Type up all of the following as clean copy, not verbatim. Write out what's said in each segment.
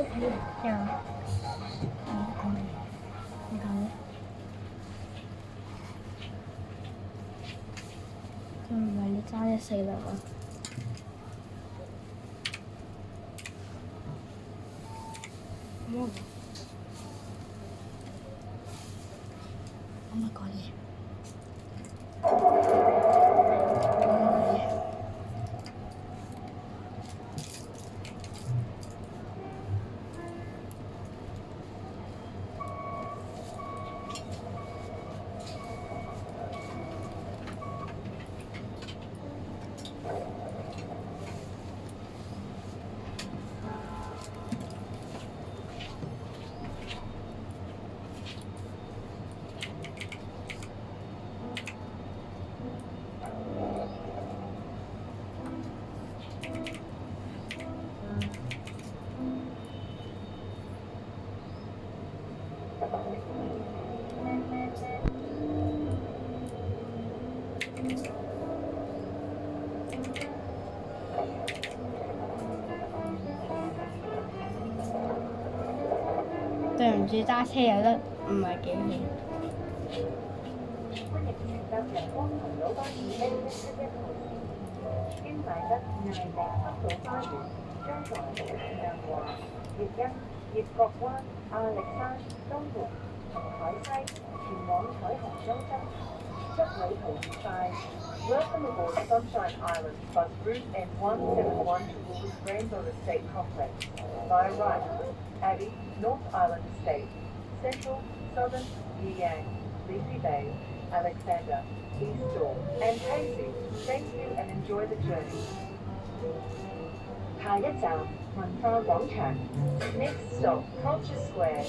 係啊，你講咧？佢唔係你揸140啊？我咪講嘢。對唔住，揸車有得唔係幾好。歡迎乘搭陽光群島巴士 A171號線，經買得艾地北島花園、將來亮華、粵欣、葉角灣、亞歷山、東門同海西前往彩虹中心，祝旅途愉快。Welcome aboard Sunshine Island bus route N171 towards Rainbow Estate Complex. By right, Abbey, North Island Estate, Central, Southern, Yiyang, Leafy Bay, Alexander, East Shore, and Casey. Thank you and enjoy the journey. 下一站文化廣場 Next stop Culture Square.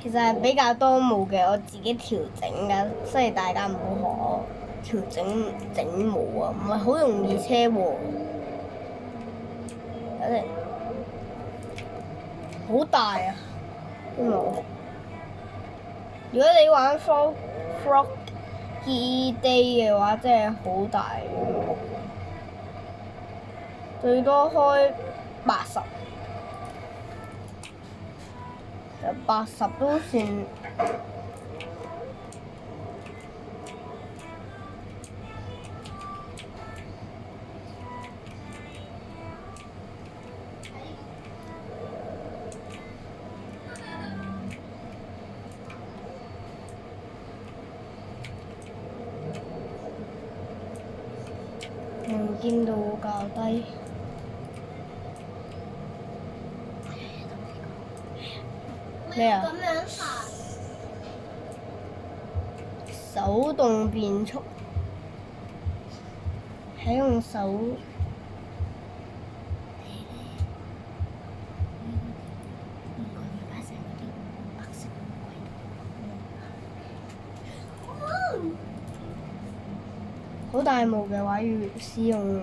其實係比較多毛嘅，我自己調整㗎，所以大家唔好學我調整毛啊，唔係好容易車禍。有啲好大啊啲毛！如果你玩 Froggy Day 嘅話，真係好大，最多開80，就80都算。能見度較低。咩啊？手動變速，係用手。好大毛嘅話，要使用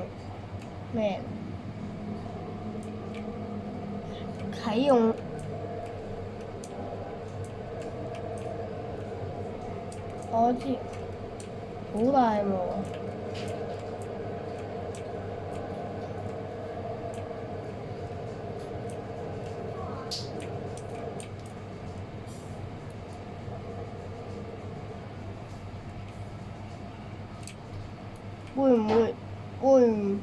咩？啟用我知，好大毛。會唔會？會唔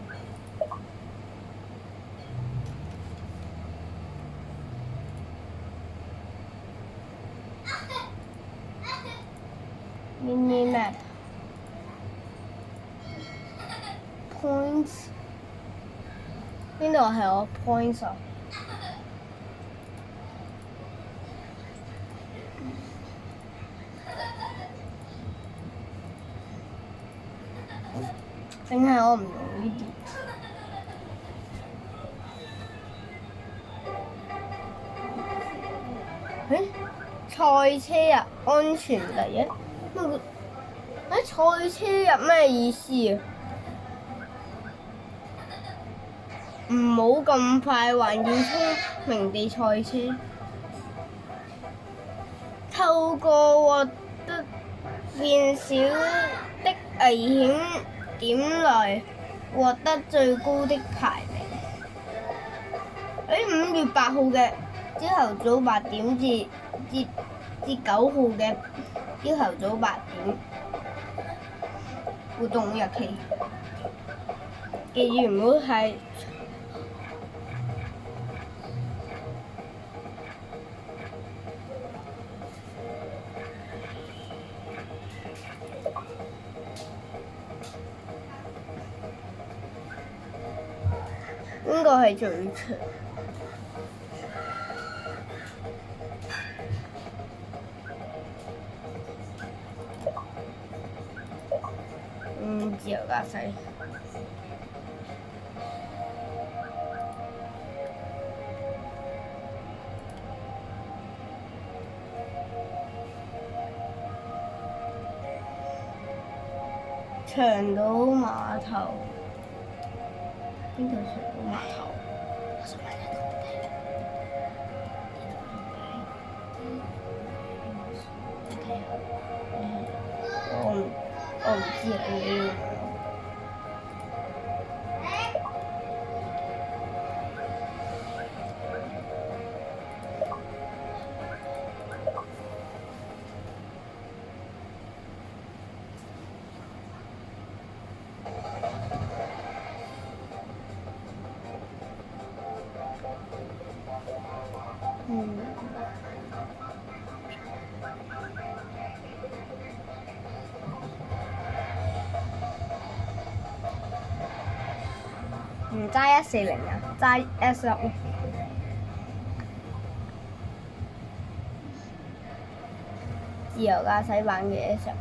？Mini map points 邊度係我 points 啊？定係我唔用呢啲？賽車啊，安全第一。賽車入咩意思啊？唔好咁快，還要聰明地賽車。透過獲得變小的危險點來獲得最高的排名。5月8號嘅朝頭早8點至9號嘅朝頭早8點活動日期，記住唔好係邊個係最長？自由駕駛。長島碼頭，邊度長島碼頭？我唔知啊，唔揸140啊，揸 S6。自由駕駛版嘅 S6。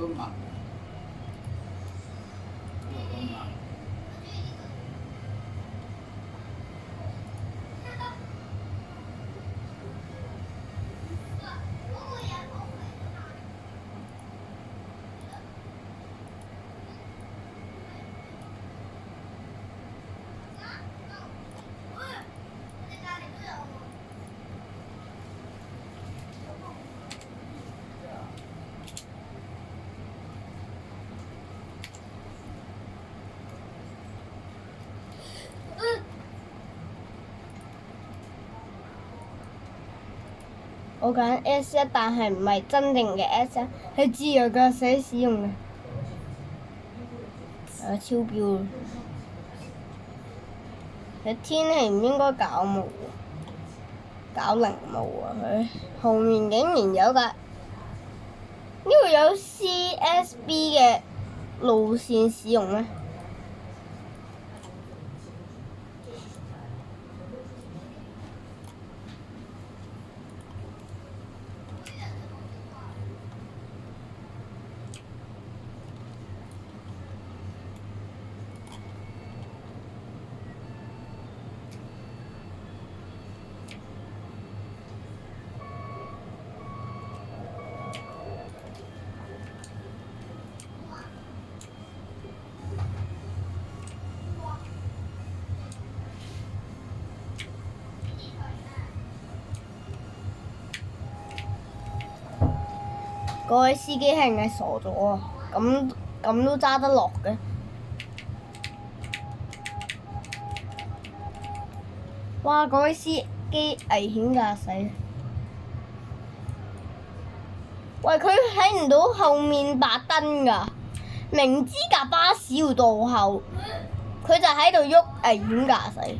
음악. 음악.我揀 S1，但係唔係真正嘅 S1，係自由駕駛使用嘅。超標。佢天氣唔應該搞霧，搞零霧啊！佢後面竟然有架，呢度有 CSB 嘅路線使用咩？嗰位司機係咪傻咗啊？咁都揸得落嘅？哇！嗰位司機危險駕駛。喂，佢睇唔到後面白燈㗎，明知架巴士要倒後，佢就喺度喐危險駕駛。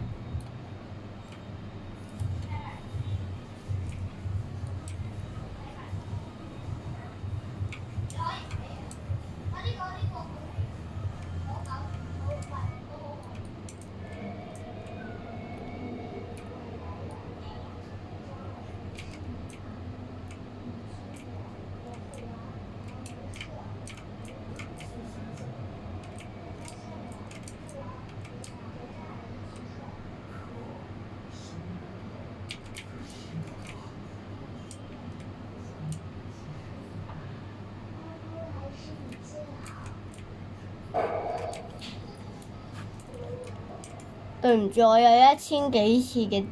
對唔住，我有1000幾次嘅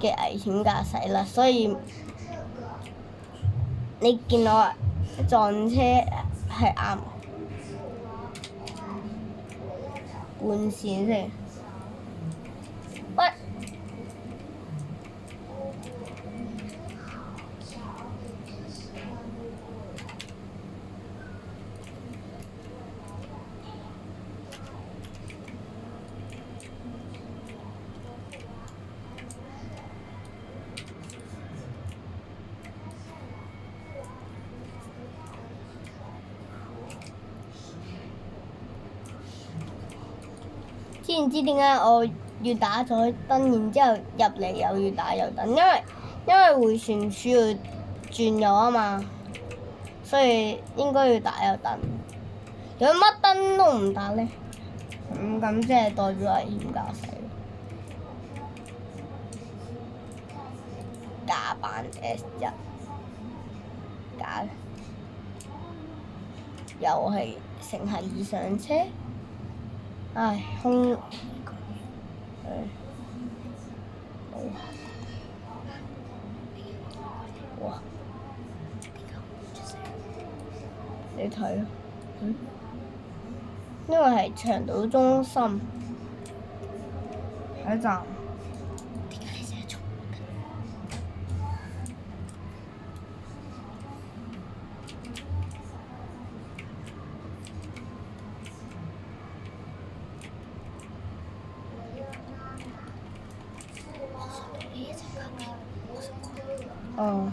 危險駕駛啦，所以你見我撞車係啱。換線先。喂！知唔知點解我要打咗燈，然之後入嚟又要打油燈？因為迴旋處要轉右啊嘛，所以應該要打油燈。如果乜燈都唔打呢，咁即係代表危險駕駛。假扮 S1，假，又係乘客已上車。唉，哇！你睇啊，因為係長島中心下一站。點解你成日重複？哦。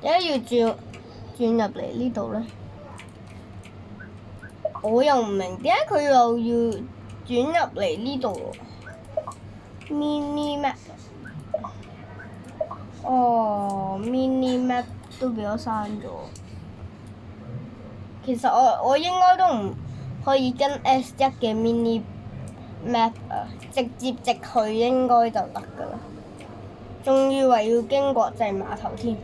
點解要轉入嚟呢度咧？我又唔明點解佢又要轉入嚟呢度喎？Mini map， 哦，mini map 都俾我刪咗。其實我應該都唔可以跟 S1 嘅 mini map 啊，直接直去應該就得㗎啦。仲以為要經國際碼頭添。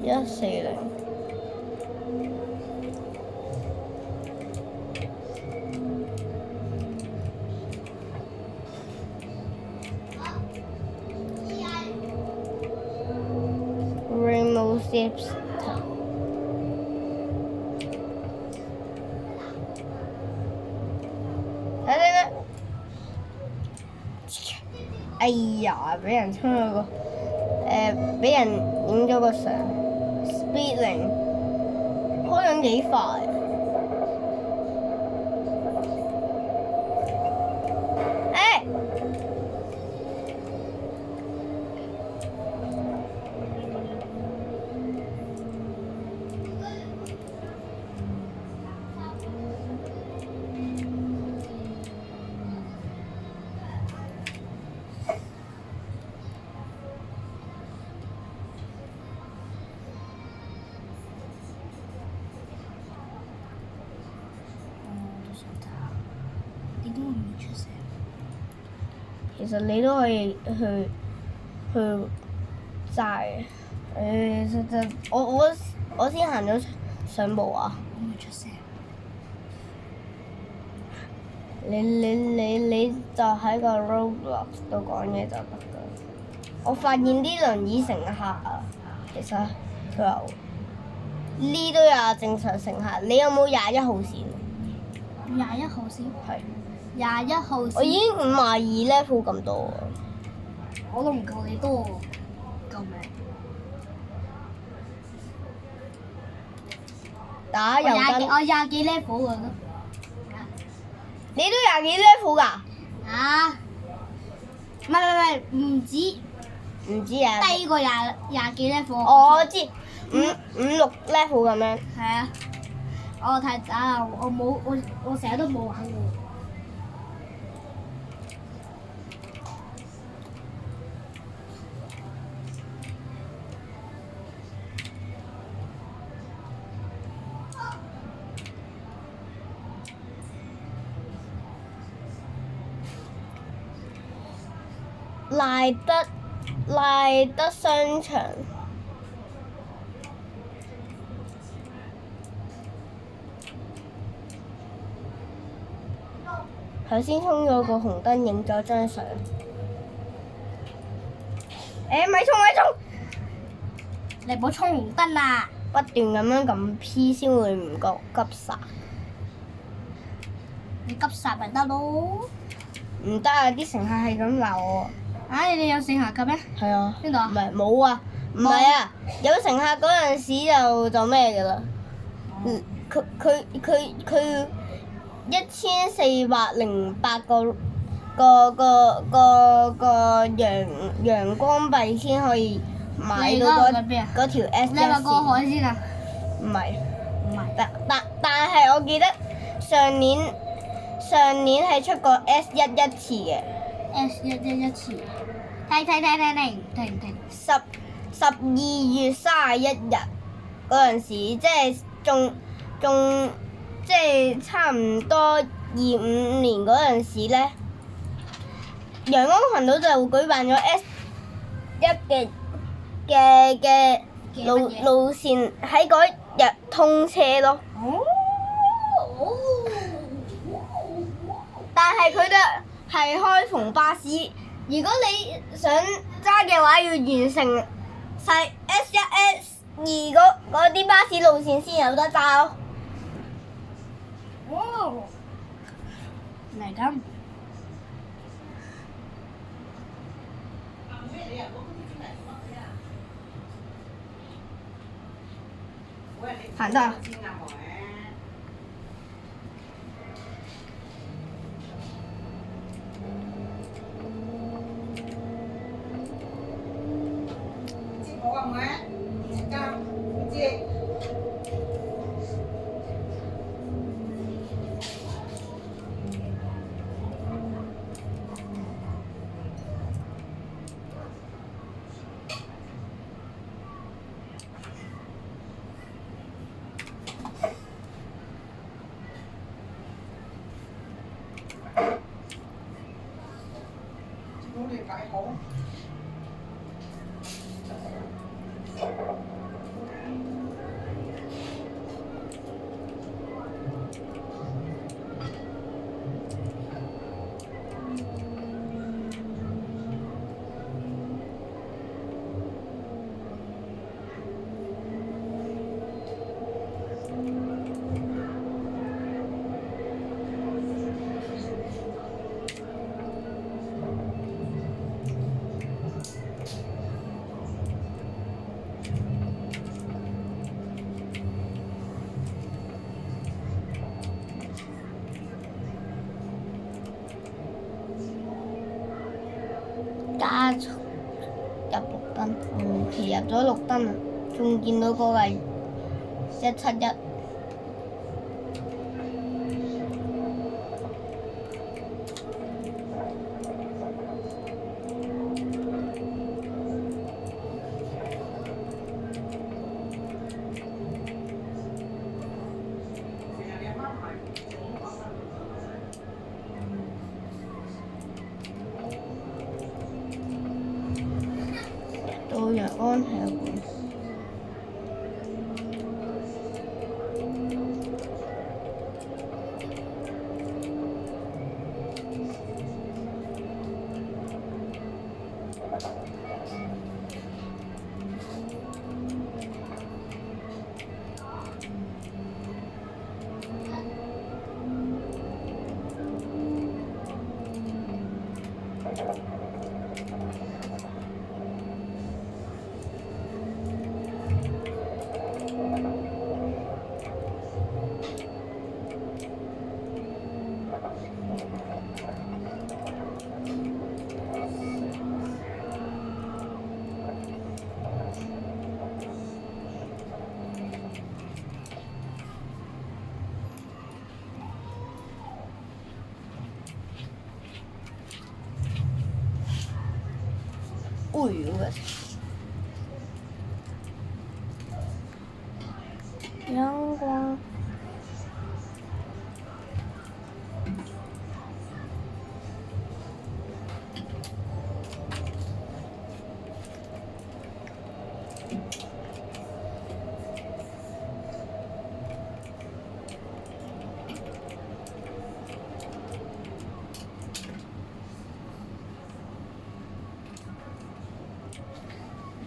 140。Rainbow Ships。睇睇。哎呀！俾人衝咗個俾人影咗個相。Speedling 開緊幾快？其實你都可以去齋嘅，我先行咗上步啊！我唔出聲。你就喺個 Roblox 度講嘢就得㗎。我發現啲輪椅乘客啊，其實佢有呢都有正常乘客。你有冇21號線21號線？係。21號線。我已經52 level 咁多啊！我都唔夠你多，救命！打油燈。我廿幾 level 啊都。你都20幾 level 㗎？啊！唔止。唔知啊。低過廿幾 level。我知5、6 level 咁樣。係啊！我太渣啦！我成日都冇玩過。賴德商場。頭先衝咗個紅燈，影咗張相。咪衝！你唔好衝紅燈啊！不斷咁樣撳 P 先會唔覺急剎。你急剎咪得咯。唔得啊！啲乘客係咁鬧我。啊！你哋有乘客嘅咩？係啊。邊度啊？唔係冇啊！唔係啊！有乘客嗰陣時就咩㗎啦。佢1408個陽光幣先可以你買到而家去邊啊？嗰條 S 一你係咪過線。海先啊？唔係，唔係。但係我記得上年係出過 S11次嘅。S11次。停。12月31日嗰陣時，即係仲即係差唔多25年嗰陣時咧，陽光群島就舉辦咗 S1嘅路線喺嗰日通車咯。但係佢哋係開篷巴士，如果你想揸嘅話，要完成細 S1、S2嗰啲巴士路線先有得揸咯。嚟咁。行得啊！加速入綠燈，其入咗綠燈啊！仲見到個係171。到陽安體育館。哎呦我陽光。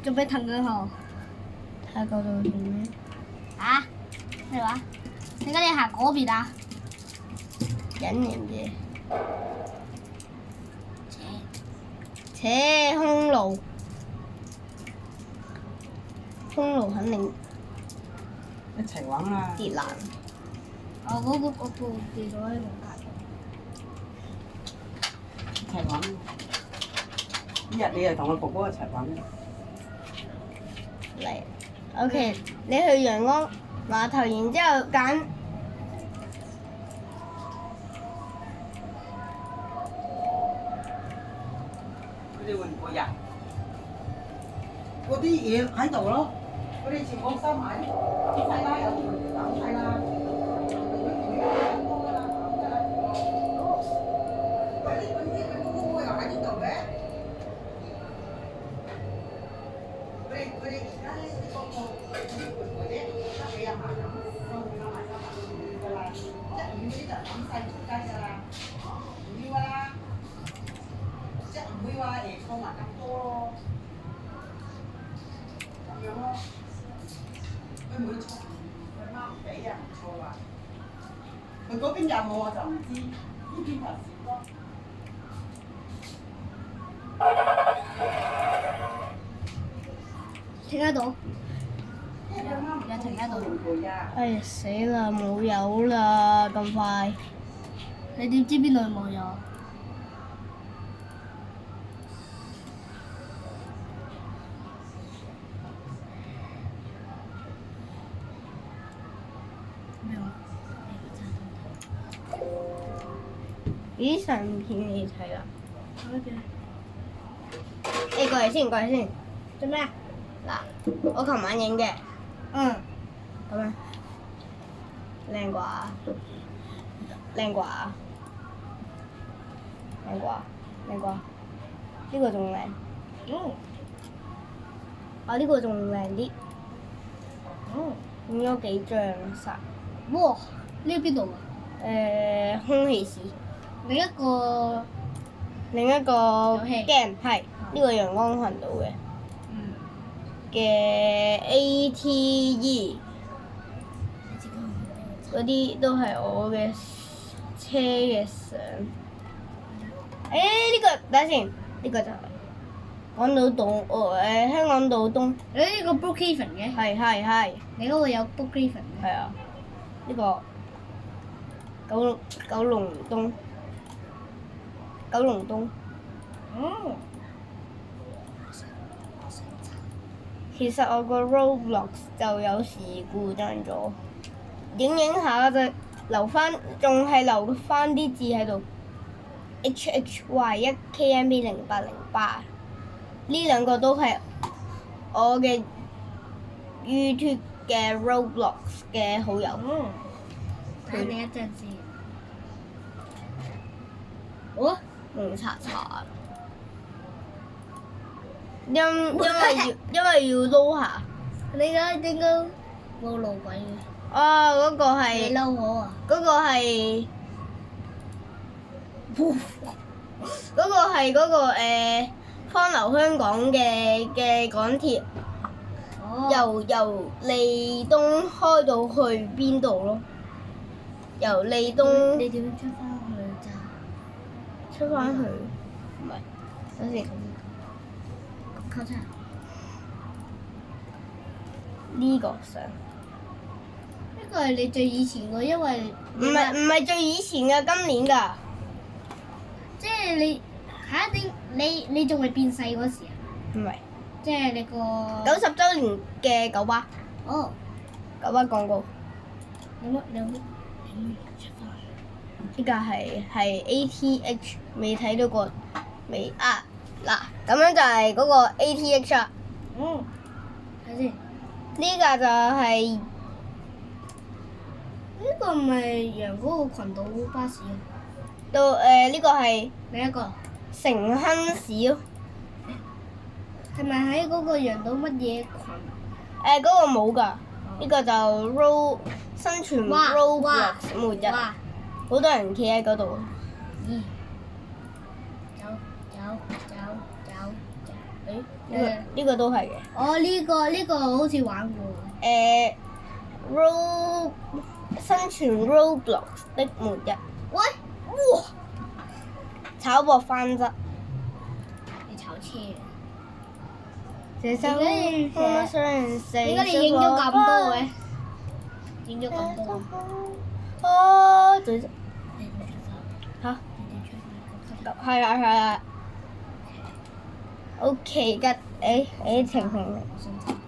做咩騰緊號？睇嗰度做咩？啊？咩話？點解你行嗰邊啊？隱形嘅。空路，空路肯定一齊玩啦！跌爛。哦，嗰個跌咗喺度隔。一齊玩。呢日你又同我哥哥一齊玩。嚟。OK，你去陽光碼頭，然之後揀。佢哋會唔會呀？嗰啲嘢喺度咯，佢哋全部收埋，抌晒啦，有啲抌晒啦。佢嗰邊有冇我就唔知，呢邊就少咯。停喺度，有停喺度。哎死啦，冇油啦，咁快！你點知邊度冇油？咩話？咦，上片你睇啦，好嘅。你過嚟先，過嚟先。做咩啊？嗱，我琴晚影嘅，嗯。咁樣靚啩？靚啩？靚啩？靚啩？呢個仲靚。嗯。啊，呢個仲靚啲，嗯。影咗幾張晒。哇！呢個邊度啊？空氣士。另一個遊戲 game 係呢個陽光群島嘅嘅 ATE 嗰啲都係我嘅車嘅相。呢個等下先，呢個就係港島東香港島東。呢個 Brookhaven 嘅。係。你嗰個有 Brookhaven 嘅。係啊，呢個九龍東。哦。其實我個 Roblox 就有事故障咗，影下就仲係留翻啲字喺度。HHY 1KMB0808呢兩個都係我嘅 YouTube 嘅 Roblox 嘅好友。睇你一陣先。哦，蒙查查。因為要撈下。你而家應該冇路軌嘅。啊，嗰個係。你撈好啊？嗰個係。嗰個係嗰個康流香港嘅港鐵，由利東開到去邊度咯？由利東。你點出翻去咋？出翻去，唔係，等先。靠車。呢個相。呢個係你最以前嘅，因為唔係最以前嘅，今年㗎。即係你下一年你仲未變細嗰時啊？唔係。即係你個90週年嘅九巴。哦。九巴廣告。你有冇出翻？呢個係 ATH 未睇到過未啊？嗱，咁樣就係嗰個 ATH 啦。嗯。睇先。呢個就係呢個唔係陽嗰個群島巴士啊？到呢個係另一個。城亨市咯。係咪喺嗰個陽島乜嘢群？嗰個冇㗎，呢個就生存 Roblox 末日，好多人企喺嗰度。咦？走。呢個都係嘅。哦，呢個好似玩過。生存 Roblox 的末日。喂！哇！炒博翻側。你炒車啊？點解你影咗咁多嘅？影咗咁多。哦，對。你點出發？嚇？你點出發？係啊。OK，停。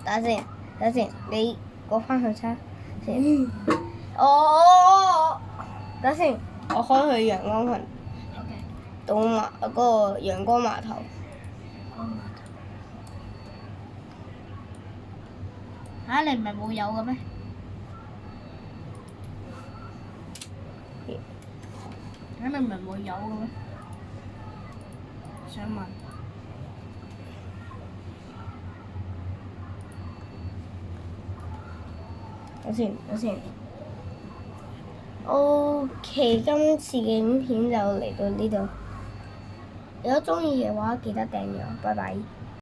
等等先，你過翻去先。哦，等先，我開去陽光群 OK。到嗰個陽光碼頭。嚇！你唔係冇有嘅咩？你唔係冇有嘅咩？想問。等先。OK，今次嘅影片就嚟到呢度。如果中意嘅話，記得訂閱我，拜拜。